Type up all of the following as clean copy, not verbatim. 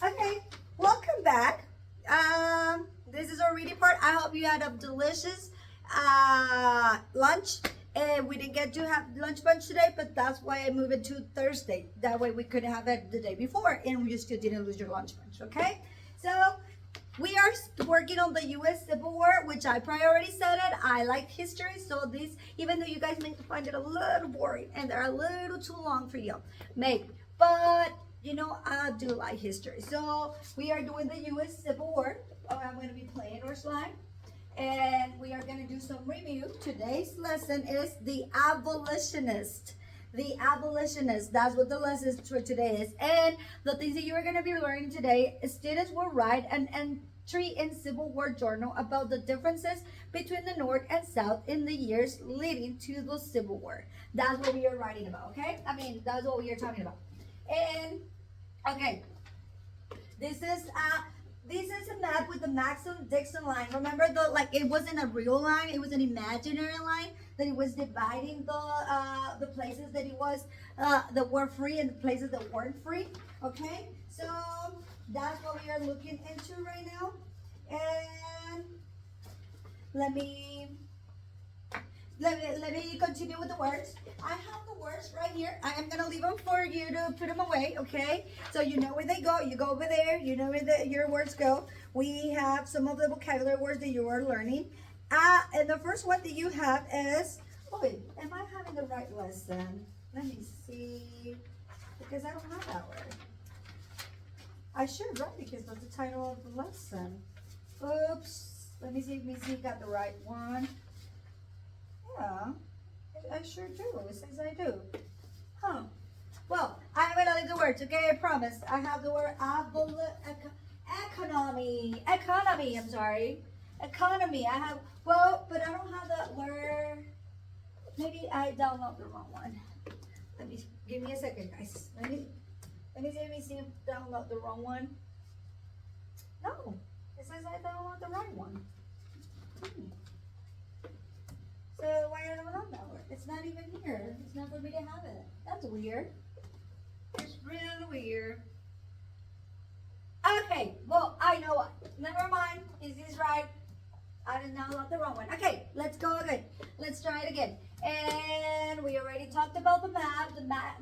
Okay, welcome back. This is our reading part. I hope you had a delicious lunch. We didn't get to have lunch bunch today, but that's why I moved it to Thursday. That way we could have it the day before, and you still didn't lose your lunch bunch. Okay, so we are working on the U.S. Civil War, which I already said it. I like history, so this, even though you guys may find it a little boring and they're a little too long for you, maybe, but you know, I do like history. So we are doing the U.S. Civil War. I'm going to be playing our slide, and we are going to do some review. Today's lesson is the abolitionist. The abolitionist, that's what the lesson for today is. And the things that you are going to be learning today, students will write an entry in Civil War Journal about the differences between the North and South in the years leading to the Civil War. That's what we are writing about, okay? I mean, that's what we are talking about. And, okay, this is a map with the Mason-Dixon line. Remember, it wasn't a real line; it was an imaginary line that it was dividing the places that it was that were free and the places that weren't free. Okay, so that's what we are looking into right now. And let me continue with the words. I have the words right here. I am gonna leave them for you to put them away, okay? So you know where they go. You go over there. You know where your words go. We have some of the vocabulary words that you are learning. And the first one that you have is, oh wait, am I having the right lesson? Let me see, because I don't have that word. I should, right? Because that's the title of the lesson. Oops. Let me see if I got the right one. Yeah, I sure do. It says I do. Huh. Well, I'm going to leave the words, okay? I promise. I have the word economy. Economy, I'm sorry. Economy. I have, well, but I don't have that word. Maybe I downloaded the wrong one. Give me a second, guys. Let me see if I download the wrong one. No, it says I downloaded the right one. So why I don't have that word? It's not even here. It's not for me to have it. That's weird. It's really weird. Okay, well, I know what. Never mind. Is this right? I did not download the wrong one. Okay, let's go again. Let's try it again. And we already talked about the map,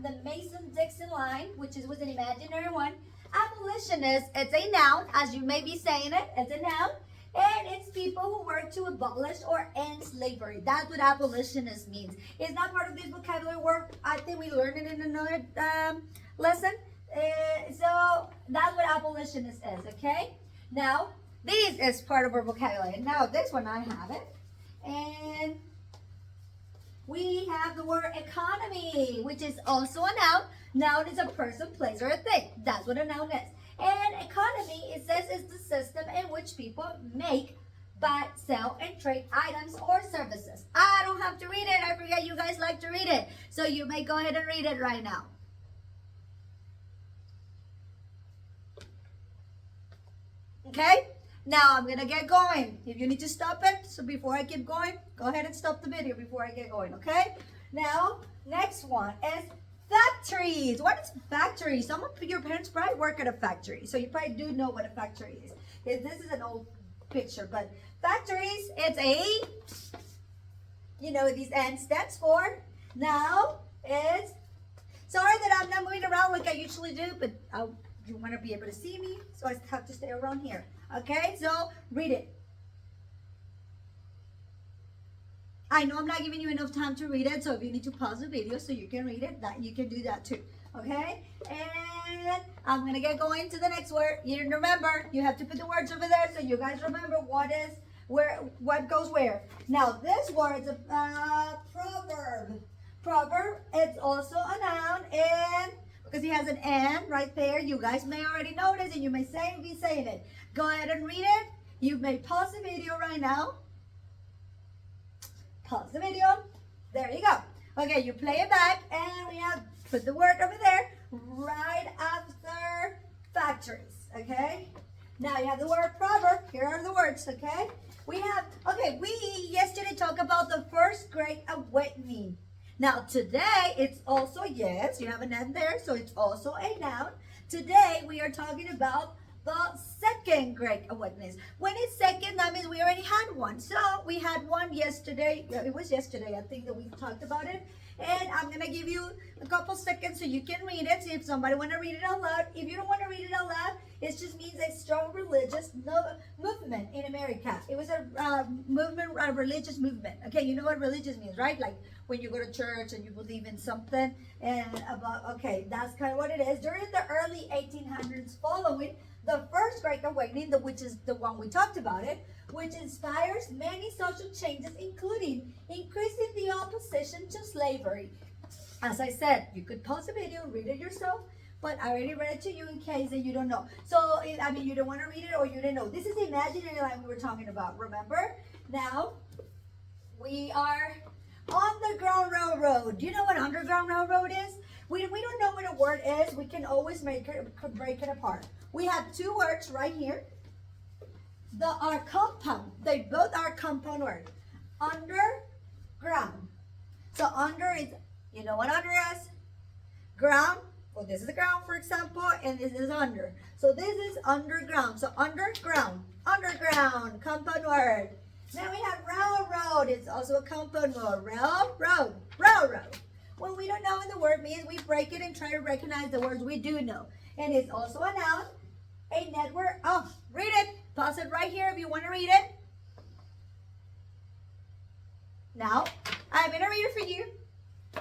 the Mason-Dixon line, which was an imaginary one. Abolitionist, it's a noun, as you may be saying it. It's a noun. And it's people who work to abolish or end slavery. That's what abolitionist means. It's not part of this vocabulary word. I think we learned it in another lesson. So that's what abolitionist is, okay? Now, this is part of our vocabulary. Now, this one, I have it. And we have the word economy, which is also a noun. Noun is a person, place, or a thing. That's what a noun is. And economy, it says, is the system in which people make, buy, sell, and trade items or services. I don't have to read it. I forget you guys like to read it. So you may go ahead and read it right now. Okay? Now I'm going to get going. If you need to stop it, so before I keep going, go ahead and stop the video before I get going, okay? Now, next one is factories. What is factory? Some of your parents probably work at a factory, so you probably do know what a factory is. This is an old picture, but factories, it's a, you know, these N stands for. Now, it's, sorry that I'm not moving around like I usually do, but you want to be able to see me, so I have to stay around here. Okay, so read it. I know I'm not giving you enough time to read it, so if you need to pause the video so you can read it, that you can do that too. Okay? And I'm going to get going to the next word. You remember, you have to put the words over there so you guys remember what goes where. Now, this word is a proverb. Proverb, it's also a noun, and because it has an N right there, you guys may already notice, and you may be saying it. Go ahead and read it. You may pause the video right now. Pause the video. There you go. Okay, you play it back, and we have put the word over there right after factories. Okay. Now you have the word proverb. Here are the words. Okay. We yesterday talked about the first great awakening. Now today it's also, yes, you have an N there, so it's also a noun. Today we are talking about the second Great Awakening. When it's second, that means we already had one. So we had one yesterday. Yeah, it was yesterday, I think, that we talked about it. And I'm gonna give you a couple seconds so you can read it. See if somebody wanna read it out loud. If you don't wanna read it out loud, it just means a strong religious movement in America. It was a movement, a religious movement. Okay, you know what religious means, right? Like when you go to church and you believe in something and about, okay, that's kind of what it is. During the early 1800s, following the first Great Awakening, which is the one we talked about it, which inspires many social changes, including increasing the opposition to slavery. As I said, you could pause the video, read it yourself, but I already read it to you in case that you don't know. So, I mean, you don't want to read it or you didn't know. This is the imaginary line we were talking about, remember? Now, we are on the Ground Railroad. Do you know what Underground Railroad is? We don't know what a word is. We can always break it apart. We have two words right here. Our compound. They both are compound words. Underground. So under is, you know what under is? Ground. Well, this is the ground, for example, and this is under. So this is underground. So underground. Underground. Compound word. Now we have railroad. It's also a compound word. Railroad. Railroad. When we don't know what the word means, we break it and try to recognize the words we do know. And it's also a noun. A network. Oh, read it. Pause it right here if you want to read it. Now, I'm going to read it for you.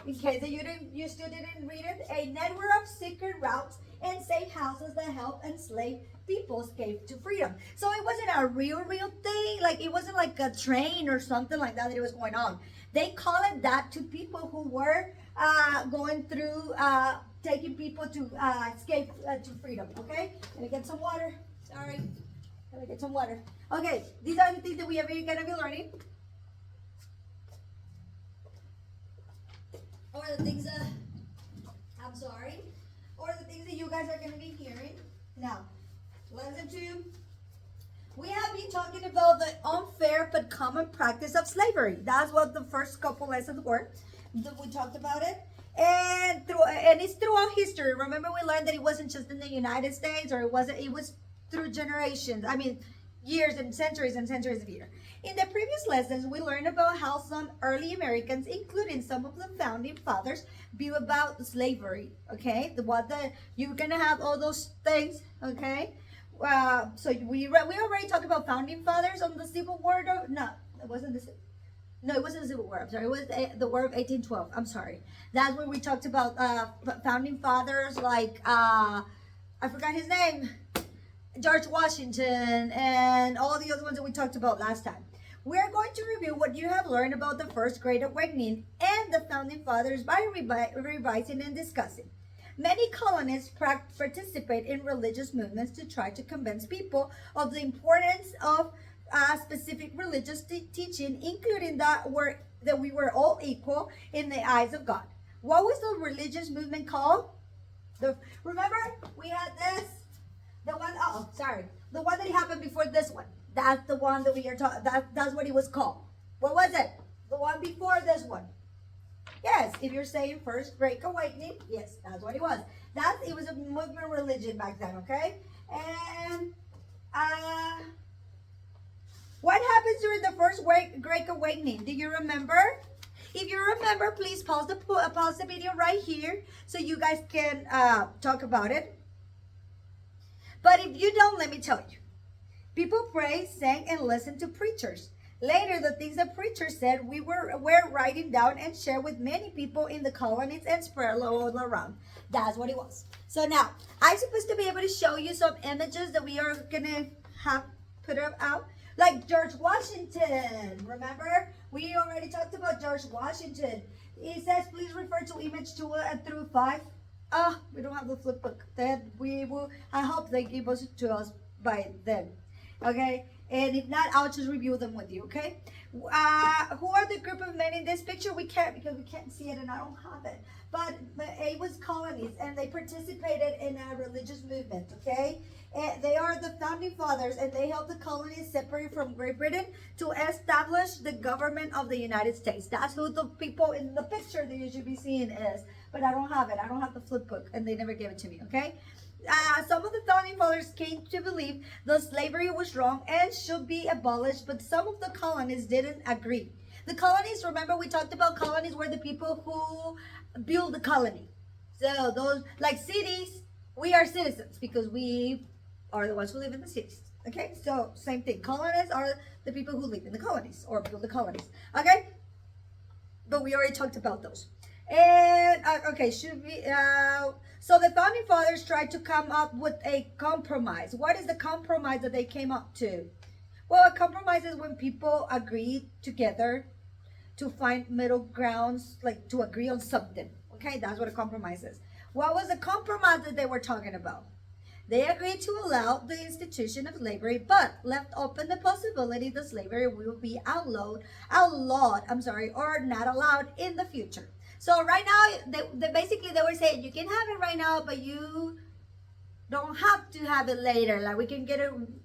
In case that you still didn't read it. A network of secret routes and safe houses that help enslaved people escape to freedom. So it wasn't a real thing. Like it wasn't like a train or something like that it was going on. They call it that to people who were going through taking people to escape to freedom. Okay, let me get some water. Sorry, let me get some water. Okay, these are the things that we are gonna be learning. Or the things that, I'm sorry, or the things that you guys are going to be hearing. Now, lesson 2, we have been talking about the unfair but common practice of slavery. That's what the first couple lessons were. We talked about it. And it's throughout history. Remember we learned that it wasn't just in the United States, or it was through generations. I mean, years and centuries of years. In the previous lessons, we learned about how some early Americans, including some of the founding fathers, view about slavery. Okay, you're gonna have all those things. Okay, so we already talked about founding fathers on the Civil War. No, it wasn't the. No, it wasn't the Civil War. I'm sorry. It was the War of 1812. I'm sorry. That's where we talked about founding fathers like I forgot his name. George Washington, and all the other ones that we talked about last time. We're going to review what you have learned about the First Great Awakening and the Founding Fathers by revising and discussing. Many colonists participate in religious movements to try to convince people of the importance of specific religious teaching, including that we were all equal in the eyes of God. What was the religious movement called? Remember, we had this. The one that happened before this one. That's the one that we are talking. That's what it was called. What was it? The one before this one. Yes, if you're saying First Great Awakening, yes, that's what it was. It was a movement religion back then, okay? And what happens during the First Great Awakening? Do you remember? If you remember, please pause the video right here so you guys can talk about it. But if you don't, let me tell you. People prayed, sang, and listened to preachers. Later, the things the preachers said we were writing down and shared with many people in the colonies and spread all around. That's what it was. So now, I'm supposed to be able to show you some images that we are going to have put out. Like George Washington. Remember? We already talked about George Washington. It says, please refer to image 2 through 5. We don't have the flip book. Then I hope they give us to us by then. Okay? And if not, I'll just review them with you, okay? Who are the group of men in this picture? We can't, because we can't see it and I don't have it. But it was colonies, and they participated in a religious movement, okay? And they are the founding fathers, and they helped the colonies separate from Great Britain to establish the government of the United States. That's who the people in the picture that you should be seeing is. But I don't have it. I don't have the flip book, and they never gave it to me, okay? Some of the founding fathers came to believe that slavery was wrong and should be abolished, but some of the colonists didn't agree. The colonies, remember we talked about colonies were the people who build the colony. So those like cities, we are citizens because we are the ones who live in the cities. Okay, so same thing. Colonists are the people who live in the colonies or build the colonies. Okay, but we already talked about those. And okay, should we? So the founding fathers tried to come up with a compromise. What is the compromise that they came up to? Well, a compromise is when people agree together to find middle grounds, like to agree on something. Okay, that's what a compromise is. What was the compromise that they were talking about? They agreed to allow the institution of slavery, but left open the possibility that slavery will be or not allowed in the future. So right now, they basically they were saying you can have it right now, but you don't have to have it later. Like we can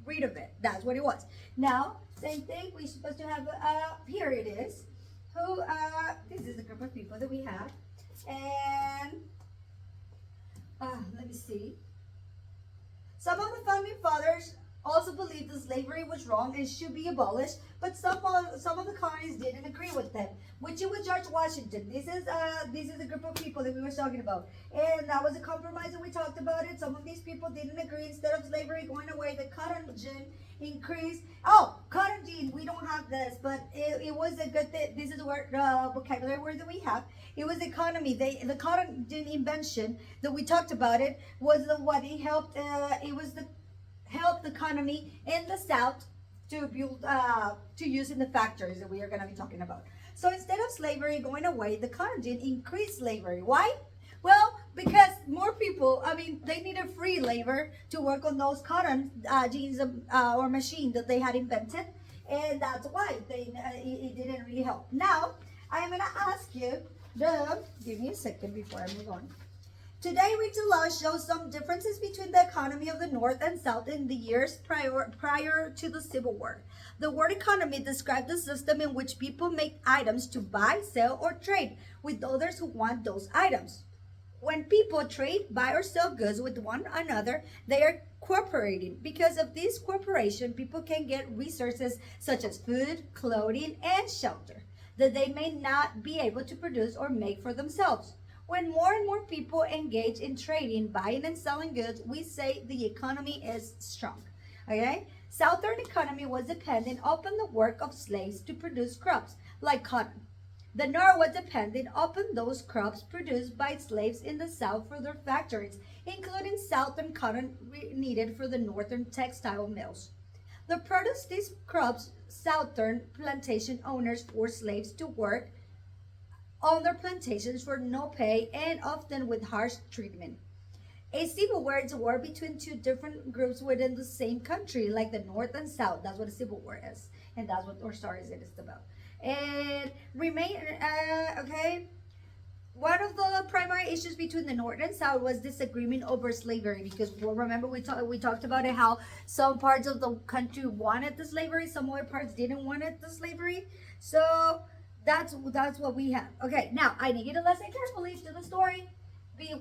rid of it. That's what it was. Now, same thing. We're supposed to have. Here it is. Who? This is the group of people that we have, and let me see. Some of the founding fathers also believed that slavery was wrong and should be abolished, but some of the colonies didn't agree with them. Which was George Washington. This is a group of people that we were talking about, and that was a compromise that we talked about it. Some of these people didn't agree. Instead of slavery going away, the cotton gin increased. Oh, cotton gin. We don't have this, but it was a good thing. This is the word vocabulary word that we have. It was economy. The cotton gin invention that we talked about it was what it helped. It was the helped the economy in the South to build to use in the factories that we are going to be talking about. So instead of slavery going away, the cotton gin increased slavery. Why? Well, because more people, I mean, they needed free labor to work on those cotton jeans or machine that they had invented, and that's why it didn't really help. Now, I'm going to ask you, give me a second before I move on. Today, recent laws show some differences between the economy of the North and South in the years prior to the Civil War. The word economy describes the system in which people make items to buy, sell, or trade with others who want those items. When people trade, buy, or sell goods with one another, they are cooperating. Because of this cooperation, people can get resources such as food, clothing, and shelter that they may not be able to produce or make for themselves. When more and more people engage in trading, buying and selling goods, we say the economy is strong. Okay? Southern economy was dependent upon the work of slaves to produce crops like cotton. The North was dependent upon those crops produced by slaves in the South for their factories, including southern cotton needed for the northern textile mills. The produce these crops, southern plantation owners forced slaves to work on their plantations for no pay and often with harsh treatment. A civil war is a war between two different groups within the same country, like the North and South. That's what a civil war is, and that's what our story is about. And one of the primary issues between the North and South was disagreement over slavery, because remember we talked about it, how some parts of the country wanted the slavery, some other parts didn't want the slavery. So that's what we have. Okay, now I need you to listen carefully to the story. This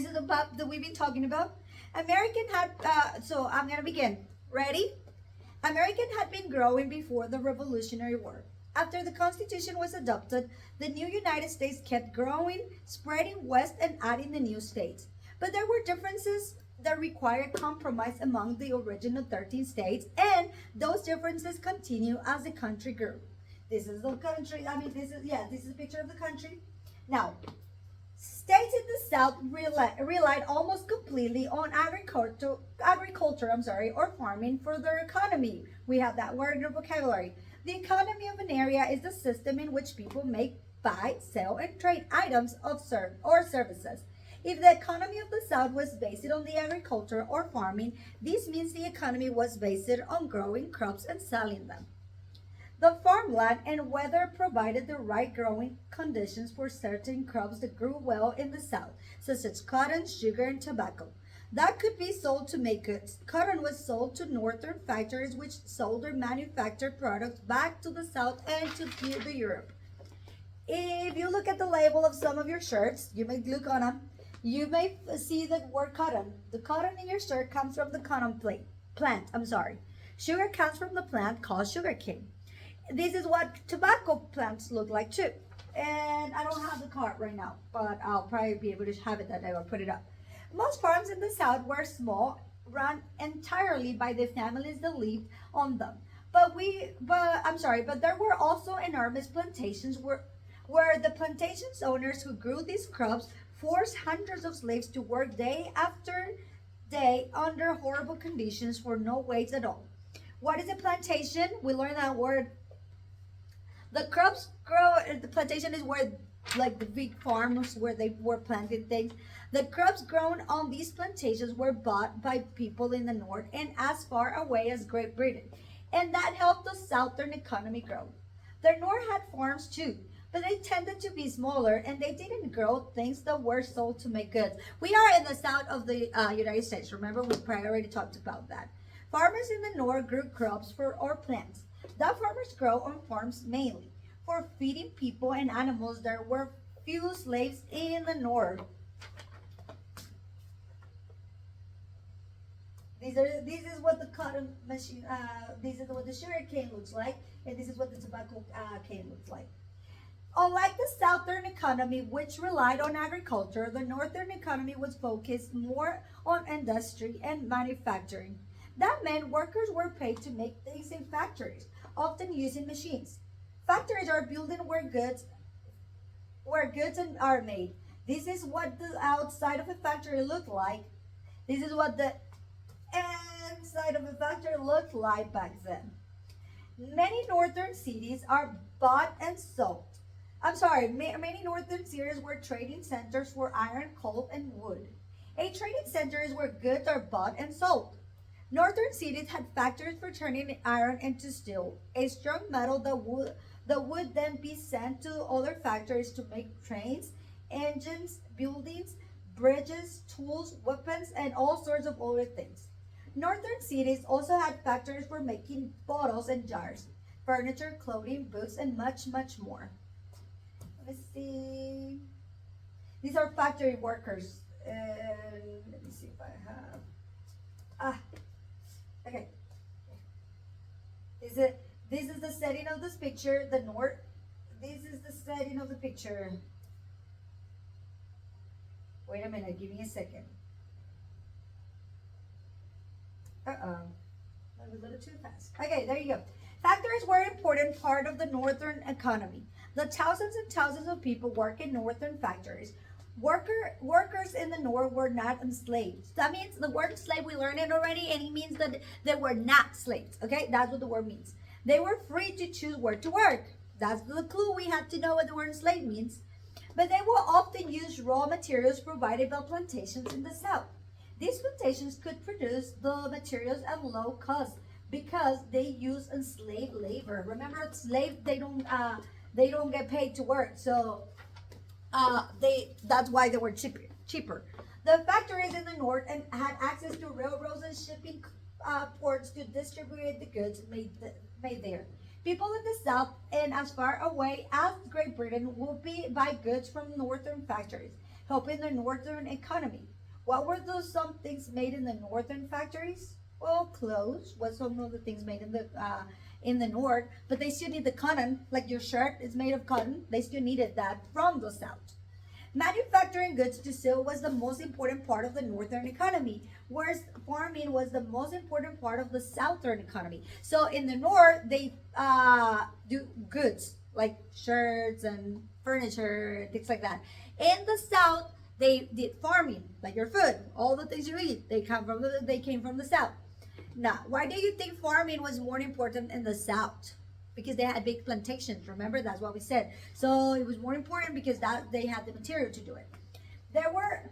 is the pub that we've been talking about. So I'm gonna begin. Ready? American had been growing before the Revolutionary War. After the Constitution was adopted, the new United States kept growing, spreading west and adding the new states. But there were differences that required compromise among the original 13 states, and those differences continue as the country grew. This is the country. This is a picture of the country. Now, states in the South relied almost completely on agriculture, or farming for their economy. We have that word in the vocabulary. The economy of an area is the system in which people make, buy, sell, and trade items or services. If the economy of the South was based on the agriculture or farming, this means the economy was based on growing crops and selling them. The farmland and weather provided the right growing conditions for certain crops that grew well in the South, such as cotton, sugar, and tobacco. That could be sold to make goods. Cotton was sold to northern factories, which sold their manufactured products back to the South and to Europe. If you look at the label of some of your shirts, you may look on them. You may see the word cotton. The cotton in your shirt comes from the cotton plant. I'm sorry. Sugar comes from the plant called sugarcane. This is what tobacco plants look like too. And I don't have the card right now, but I'll probably be able to have it that I will put it up. Most farms in the South were small, run entirely by the families that lived on them. But there were also enormous plantations where the plantations owners who grew these crops forced hundreds of slaves to work day after day under horrible conditions for no wage at all. What is a plantation? We learned that word. The crops grow. The plantation is where, like the big farms where they were planting things. The crops grown on these plantations were bought by people in the north and as far away as Great Britain, and that helped the southern economy grow. The north had farms too, but they tended to be smaller and they didn't grow things that were sold to make goods. We are in the south of the United States. Remember, we probably already talked about that. Farmers in the north grew crops for or plants that farmers grow on farms mainly for feeding people and animals. There were few slaves in the north. This is what the cotton machine. This is what the sugar cane looks like, and this is what the tobacco cane looks like. Unlike the southern economy, which relied on agriculture, the northern economy was focused more on industry and manufacturing. That meant workers were paid to make things in factories, often using machines. Factories are buildings where goods are made. This is what the outside of a factory looked like. This is what the inside of a factory looked like back then. Many northern cities are bought and sold. Many northern cities were trading centers for iron, coal, and wood. A trading center is where goods are bought and sold. Northern cities had factories for turning iron into steel, a strong metal that would then be sent to other factories to make trains, engines, buildings, bridges, tools, weapons, and all sorts of other things. Northern cities also had factories for making bottles and jars, furniture, clothing, books, and much, much more. Let's see. These are factory workers. Let me see if I have. Okay. This is the setting of this picture. The north. This is the setting of the picture. Wait a minute. Give me a second. That was a little too fast. Okay, there you go. Factories were an important part of the northern economy. The thousands and thousands of people work in northern factories. Workers in the north were not enslaved. That means the word slave, we learned it already, and it means that they were not slaves. Okay, that's what the word means. They were free to choose where to work. That's the clue. We have to know what the word slave means. But they will often use raw materials provided by plantations in the south. These plantations could produce the materials at low cost because they use enslaved labor. Remember, slave they don't get paid to work, so that's why they were cheaper. The factories in the north and had access to railroads and shipping ports to distribute the goods made there. People in the south and as far away as Great Britain will buy goods from northern factories, helping the northern economy. What were some things made in the northern factories? Well, clothes was some of the things made in the north, but they still need the cotton, like your shirt is made of cotton. They still needed that from the south. Manufacturing goods to sell was the most important part of the northern economy, whereas farming was the most important part of the southern economy. So in the north, they do goods like shirts and furniture, things like that. In the south, they did farming, like your food, all the things you eat. They came from the south. Now, why do you think farming was more important in the south? Because they had big plantations. Remember, that's what we said. So it was more important because they had the material to do it. There were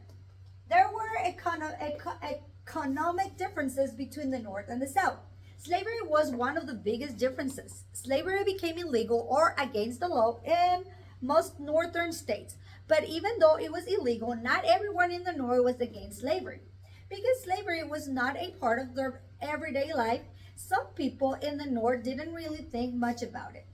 economic differences between the north and the south. Slavery was one of the biggest differences. Slavery became illegal or against the law in most northern states. But even though it was illegal, not everyone in the north was against slavery. Because slavery was not a part of their everyday life, some people in the north didn't really think much about it.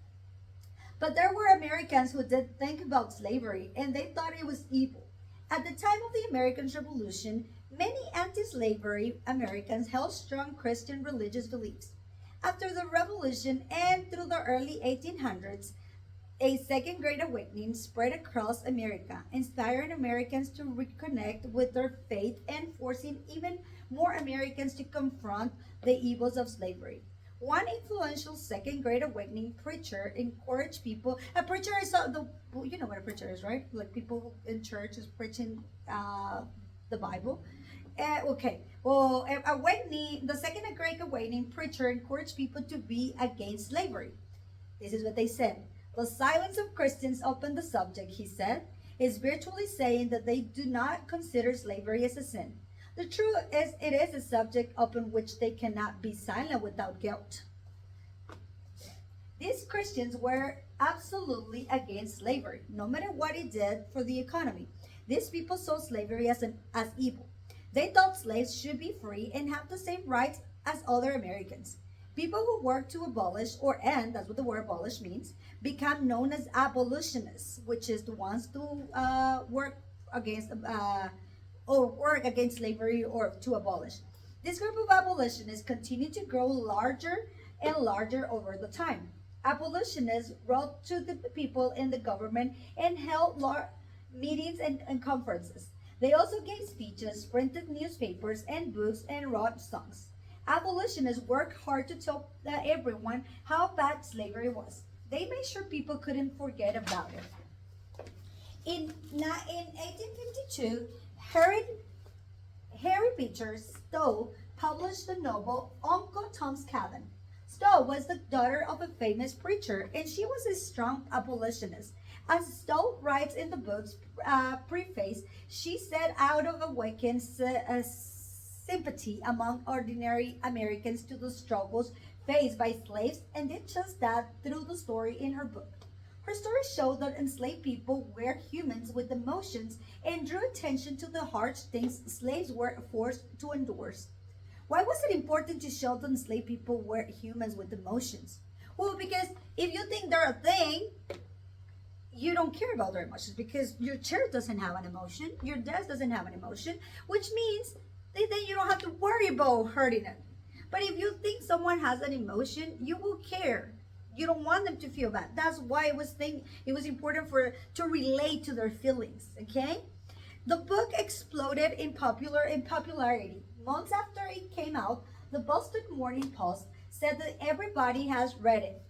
But there were Americans who did think about slavery and they thought it was evil. At the time of the American Revolution, many anti-slavery Americans held strong Christian religious beliefs. After the Revolution and through the early 1800s, a second Great Awakening spread across America, inspiring Americans to reconnect with their faith and forcing even more Americans to confront the evils of slavery. One influential Second Great Awakening preacher encouraged people. A preacher is you know what a preacher is, right? Like people in church is preaching the Bible. Okay, well, the Second Great Awakening preacher encouraged people to be against slavery. This is what they said. The silence of Christians opened the subject, he said, is virtually saying that they do not consider slavery as a sin. The truth is, it is a subject upon which they cannot be silent without guilt. These Christians were absolutely against slavery, no matter what it did for the economy. These people saw slavery as evil. They thought slaves should be free and have the same rights as other Americans. People who work to abolish or end, that's what the word abolish means, become known as abolitionists, which is the ones who work against slavery or to abolish. This group of abolitionists continued to grow larger and larger over the time. Abolitionists wrote to the people in the government and held meetings and conferences. They also gave speeches, printed newspapers and books, and wrote songs. Abolitionists worked hard to tell everyone how bad slavery was. They made sure people couldn't forget about it. In 1852, Harry Beecher Stowe published the novel Uncle Tom's Cabin. Stowe was the daughter of a famous preacher, and she was a strong abolitionist. As Stowe writes in the book's preface, she set out to awaken sympathy among ordinary Americans to the struggles faced by slaves, and did just that through the story in her book. Her story showed that enslaved people were humans with emotions and drew attention to the harsh things slaves were forced to endure. Why was it important to show that enslaved people were humans with emotions? Well, because if you think they're a thing, you don't care about their emotions, because your chair doesn't have an emotion, your desk doesn't have an emotion, which means that then you don't have to worry about hurting it. But if you think someone has an emotion, you will care. You don't want them to feel bad. That's why it was important to relate to their feelings. Okay, the book exploded in popularity. Months after it came out, the Boston Morning Post said that everybody has read it,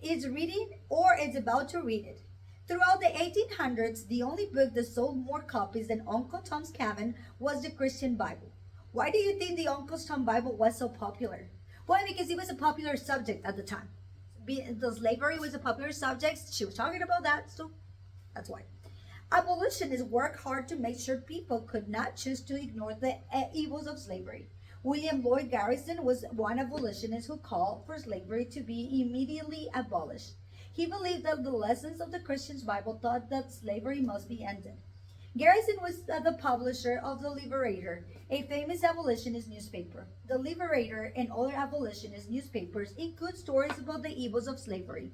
is reading, or is about to read it. Throughout the 1800s, the only book that sold more copies than Uncle Tom's Cabin was the Christian Bible. Why do you think the Uncle Tom Bible was so popular? Why? Because it was a popular subject at the time. The slavery was a popular subject. She was talking about that, so that's why. Abolitionists worked hard to make sure people could not choose to ignore the evils of slavery. William Lloyd Garrison was one abolitionist who called for slavery to be immediately abolished. He believed that the lessons of the Christian Bible taught that slavery must be ended. Garrison was the publisher of The Liberator, a famous abolitionist newspaper. The Liberator and other abolitionist newspapers include stories about the evils of slavery.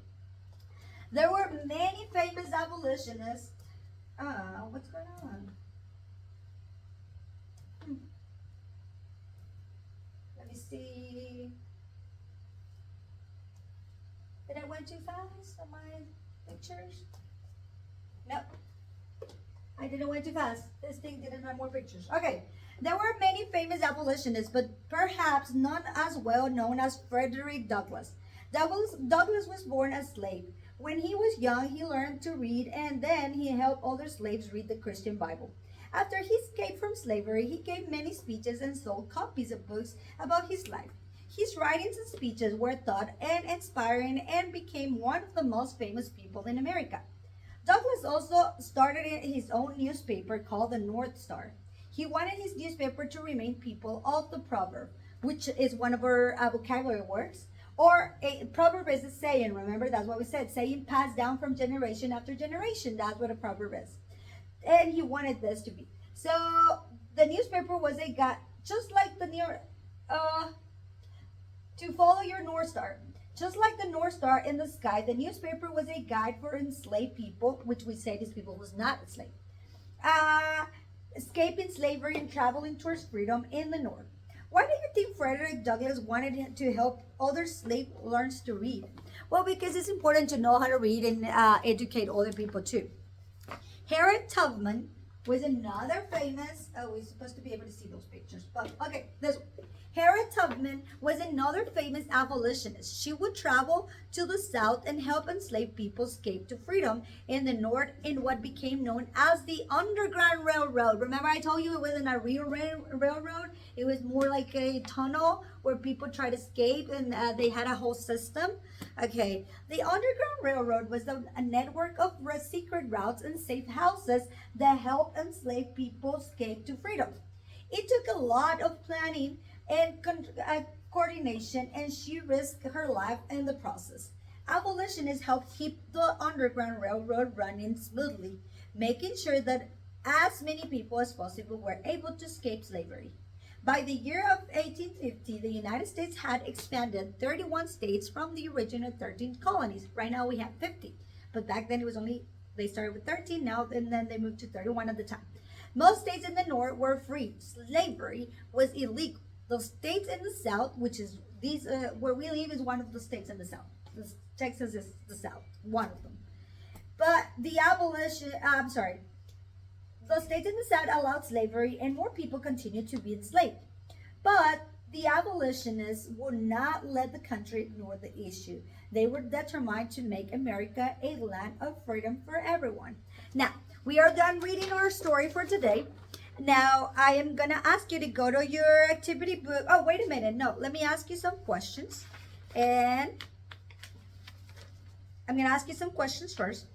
There were many famous abolitionists. What's going on? Let me see. Did I went too fast on my pictures? Nope. I didn't went too fast. This thing didn't have more pictures. Okay. There were many famous abolitionists, but perhaps none as well known as Frederick Douglass. Douglass was born a slave. When he was young, he learned to read, and then he helped other slaves read the Christian Bible. After he escaped from slavery, he gave many speeches and sold copies of books about his life. His writings and speeches were thought and inspiring and became one of the most famous people in America. Douglass also started his own newspaper called the North Star. He wanted his newspaper to remind people of the proverb, which is one of our vocabulary words. Or a proverb is a saying, remember, that's what we said, saying passed down from generation after generation. That's what a proverb is. And he wanted this to be. So the newspaper was a guide, just like to follow your North Star. Just like the North Star in the sky, the newspaper was a guide for enslaved people, which we say these people was not enslaved. uh, escaping slavery and traveling towards freedom in the North. Why do you think Frederick Douglass wanted to help other slave learners to read? Well, because it's important to know how to read and educate other people too. Harriet Tubman was another famous. Oh, we're supposed to be able to see those pictures, but okay, this one. Harriet Tubman was another famous abolitionist. She would travel to the South and help enslaved people escape to freedom in the North in what became known as the Underground Railroad. Remember, I told you it wasn't a real railroad. It was more like a tunnel where people tried to escape, and they had a whole system. Okay, the Underground Railroad was a network of secret routes and safe houses that helped enslaved people escape to freedom. It took a lot of planning and coordination, and she risked her life in the process. Abolitionists helped keep the Underground Railroad running smoothly, making sure that as many people as possible were able to escape slavery. By the year of 1850, the United States had expanded 31 states from the original 13 colonies. Right now we have 50, but back then it was only, they started with 13 now, and then they moved to 31 at the time. Most states in the North were free. Slavery was illegal. The states in the South, which is where we live, is one of the states in the South. Texas is the South, one of them. But the states in the South allowed slavery, and more people continued to be enslaved. But the abolitionists would not let the country ignore the issue. They were determined to make America a land of freedom for everyone. Now, we are done reading our story for today. Now, I am going to ask you to go to your activity book. Oh, wait a minute. No, let me ask you some questions. And I'm going to ask you some questions first.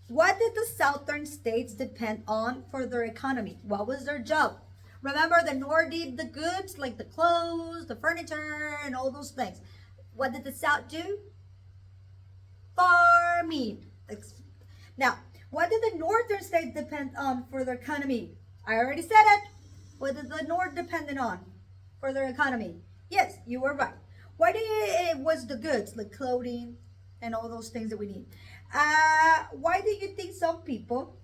What did the southern states depend on for their economy? What was their job? Remember, the North did the goods, like the clothes, the furniture, and all those things. What did the South do? Farming. Now, what did the northern states depend on for their economy? I already said it. What did the North depend on for their economy? Yes, you were right. Why did it was the goods, like clothing and all those things that we need? Why do you think some people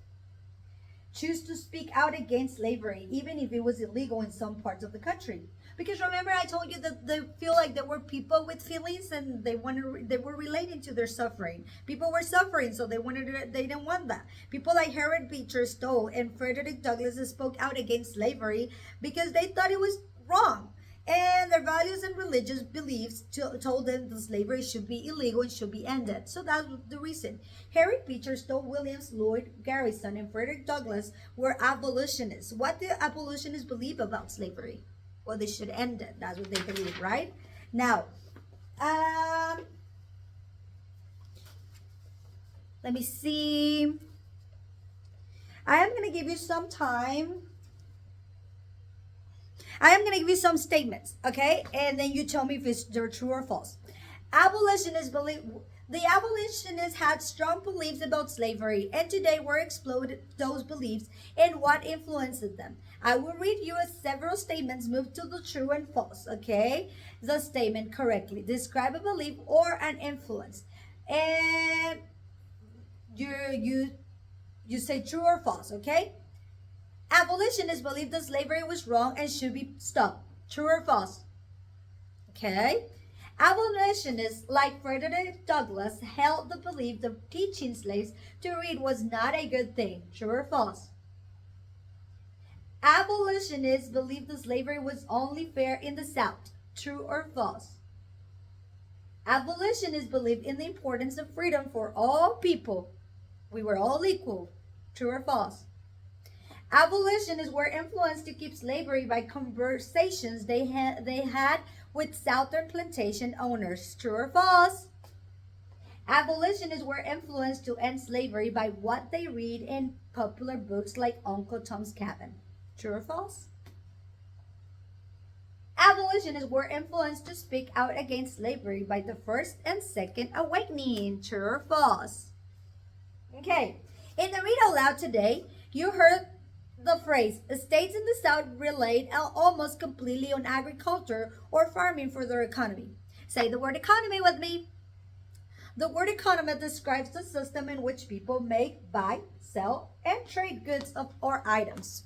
choose to speak out against slavery, even if it was illegal in some parts of the country? Because remember, I told you that they feel like there were people with feelings, and they were relating to their suffering. People were suffering, so they didn't want that. People like Harriet Beecher Stowe and Frederick Douglass spoke out against slavery because they thought it was wrong, and their values and religious beliefs told them that slavery should be illegal and should be ended. So that's the reason. Harriet Beecher Stowe, Williams Lloyd Garrison, and Frederick Douglass were abolitionists. What did abolitionists believe about slavery? Well, they should end it. That's what they believe, right? Now, let me see. I am going to give you some time. I am going to give you some statements, okay? And then you tell me if they're true or false. The abolitionists had strong beliefs about slavery, and today we're exploring those beliefs and what influenced them. I will read you several statements, move to the true and false, okay? The statement correctly. Describe a belief or an influence. And you say true or false, okay? Abolitionists believed that slavery was wrong and should be stopped. True or false? Okay. Abolitionists like Frederick Douglass held the belief that teaching slaves to read was not a good thing. True or false? Abolitionists believed that slavery was only fair in the South. True or false? Abolitionists believed in the importance of freedom for all people. We were all equal. True or false? Abolitionists were influenced to keep slavery by conversations they had with Southern plantation owners. True or false? Abolitionists were influenced to end slavery by what they read in popular books like Uncle Tom's Cabin. True or false? Abolitionists were influenced to speak out against slavery by the First and Second Awakening. True or false? Okay, in the read aloud today, you heard the phrase, states in the South relied almost completely on agriculture or farming for their economy. Say the word economy with me. The word economy describes the system in which people make, buy, sell, and trade goods or items.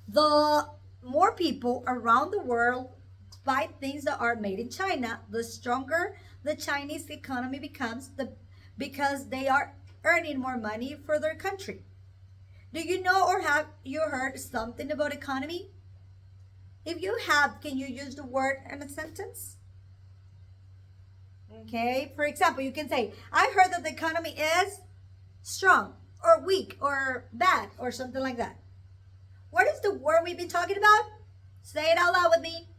The more people around the world buy things that are made in China, the stronger the Chinese economy becomes because they are earning more money for their country. Do you know or have you heard something about economy? If you have, can you use the word in a sentence? Okay, for example, you can say, I heard that the economy is strong or weak or bad or something like that. What is the word we've been talking about? Say it out loud with me.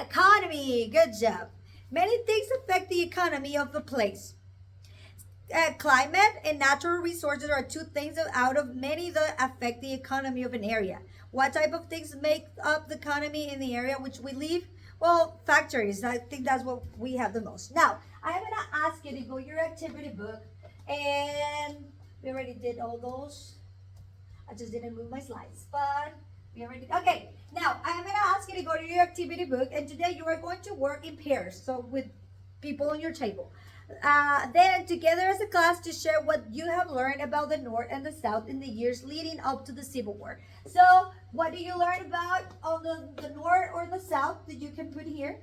Economy. Good job. Many things affect the economy of a place. Climate and natural resources are two things out of many that affect the economy of an area. What type of things make up the economy in the area which we live? Well, factories. I think that's what we have the most. Now, I'm going to ask you to go your activity book, and we already did all those. I just didn't move my slides, but we already, okay. Now, I'm going to ask you to go to your activity book, and today you are going to work in pairs, so with people on your table. Then together as a class to share what you have learned about the North and the South in the years leading up to the Civil War. So what do you learn about on the North or the South that you can put here?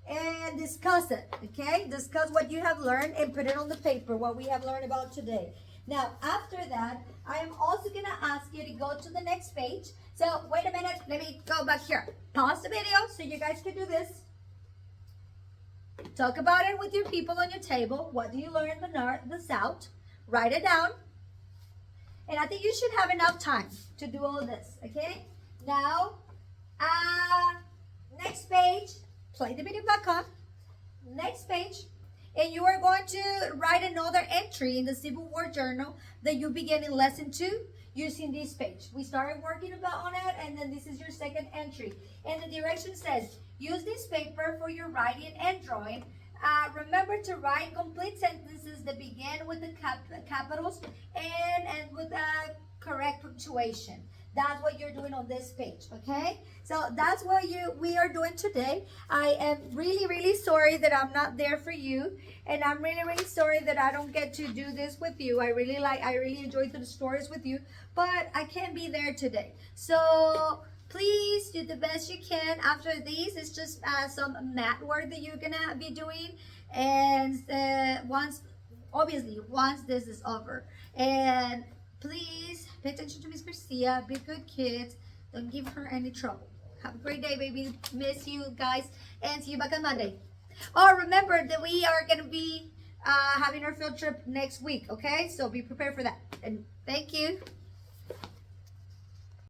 And discuss it, okay? Discuss what you have learned and put it on the paper, what we have learned about today. Now, after that, I am also going to ask you to go to the next page. So wait a minute, let me go back here. Pause the video so you guys can do this. Talk about it with your people on your table. What do you learn in the North, the South? Write it down. And I think you should have enough time to do all this, okay? Now, next page, play the video back up. Next page. And you are going to write another entry in the Civil War Journal that you begin in lesson 2 using this page. We started working on it, and then this is your second entry. And the direction says, use this paper for your writing and drawing. Remember to write complete sentences that begin with the capitals and with the correct punctuation. That's what you're doing on this page, okay? So that's what we are doing today. I am really, really sorry that I'm not there for you, and I'm really, really sorry that I don't get to do this with you. I really enjoyed the stories with you, but I can't be there today. So please do the best you can. After these, it's just some math work that you're gonna be doing, and once this is over, and please pay attention to Miss Garcia. Be good kids. Don't give her any trouble. Have a great day, baby. Miss you guys, and see you back on Monday. Oh, remember that we are gonna be having our field trip next week. Okay, so be prepared for that. And thank you.